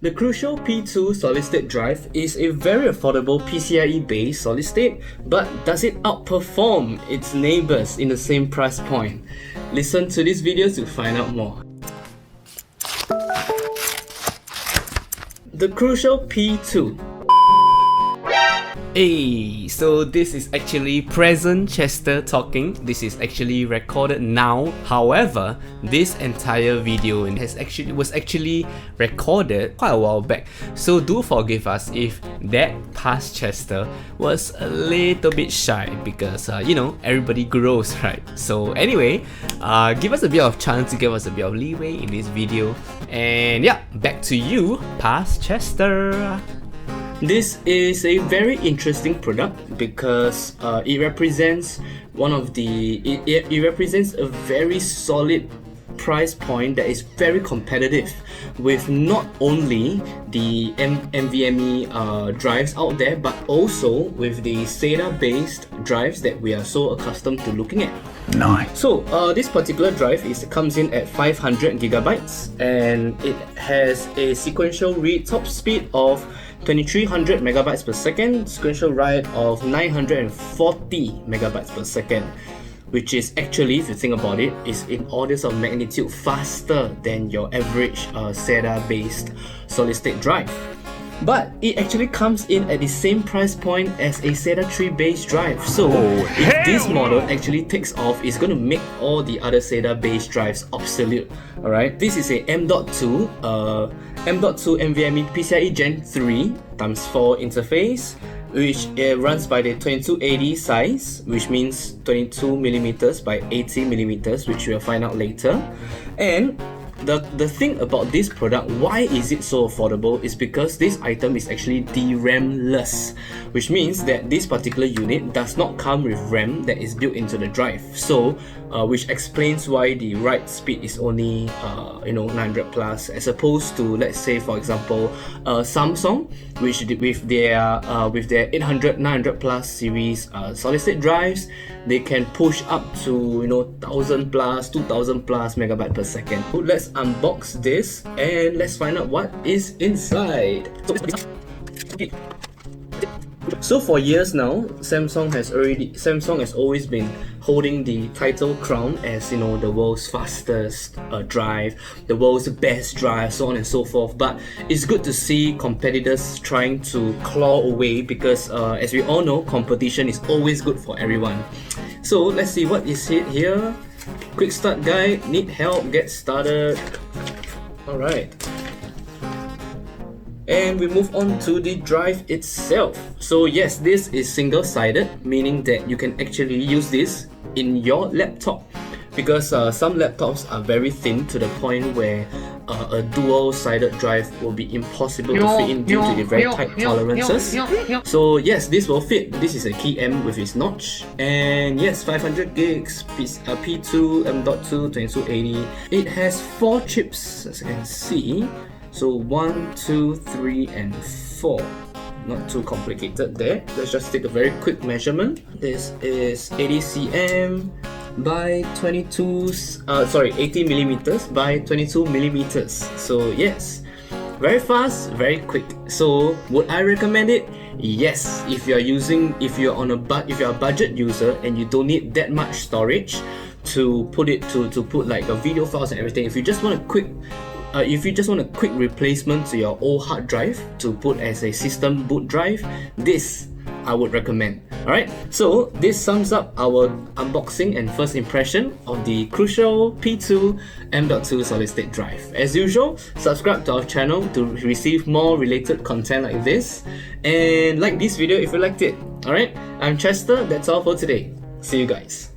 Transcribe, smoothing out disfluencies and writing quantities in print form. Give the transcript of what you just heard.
The Crucial P2 solid-state drive is a very affordable PCIe-based solid-state, but does it outperform its neighbors in the same price point? Listen to this video to find out more. The Crucial P2. Hey, so this is actually present Chester talking. This is actually recorded now. However, this entire video was actually recorded quite a while back. So do forgive us if that past Chester was a little bit shy because you know, everybody grows, right? So anyway, give us a bit of chance to give us a bit of leeway in this video. And yeah, back to you, past Chester. This is a very interesting product because it represents it represents a very solid price point that is very competitive with not only the NVMe drives out there, but also with the SATA based drives that we are so accustomed to looking at. Nice. So this particular drive comes in at 500 gigabytes and it has a sequential read top speed of 2300 megabytes per second, sequential write of 940 megabytes per second, which is actually, if you think about it, is in orders of magnitude faster than your average SATA based solid state drive. But it actually comes in at the same price point as a SATA 3 based drive. So if this model actually takes off, it's going to make all the other SATA based drives obsolete. Alright, this is a M.2 NVMe PCIe Gen 3 x 4 interface, which runs by the 2280 size, which means 22mm by 80mm, which we'll find out later. And the thing about this product, why is it so affordable, is because this item is actually DRAM-less, which means that this particular unit does not come with RAM that is built into the drive. So which explains why the write speed is only 900 plus, as opposed to, let's say for example, Samsung, which with their 800 900 plus series solid state drives, they can push up to 1000 plus 2000 plus megabyte per second. So let's unbox this and let's find out what is inside. So for years now, Samsung has always been holding the title crown as the world's fastest drive, the world's best drive, so on and so forth. But it's good to see competitors trying to claw away because as we all know, competition is always good for everyone. So let's see what is it here. Quick start guide, need help, get started. Alright. And we move on to the drive itself. So yes, this is single-sided, meaning that you can actually use this in your laptop, because some laptops are very thin to the point where a dual-sided drive will be impossible to fit in due to the very tight tolerances. So yes, this will fit. This is a key M with its notch, and yes, 500 gigs, P2, M.2, 2280. It has 4 chips, as you can see. So 1, 2, 3, and 4. Not too complicated there. Let's just take a very quick measurement. This is 80 cm by 80 millimeters by 22 millimeters. So yes, very fast, very quick. So would I recommend it? Yes, if you're a budget user and you don't need that much storage to put like a video files and everything. If you just want a quick replacement to your old hard drive to put as a system boot drive, this I would recommend. Alright, so this sums up our unboxing and first impression of the Crucial P2 M.2 solid state drive. As usual, subscribe to our channel to receive more related content like this, and like this video if you liked it. Alright, I'm Chester, that's all for today. See you guys.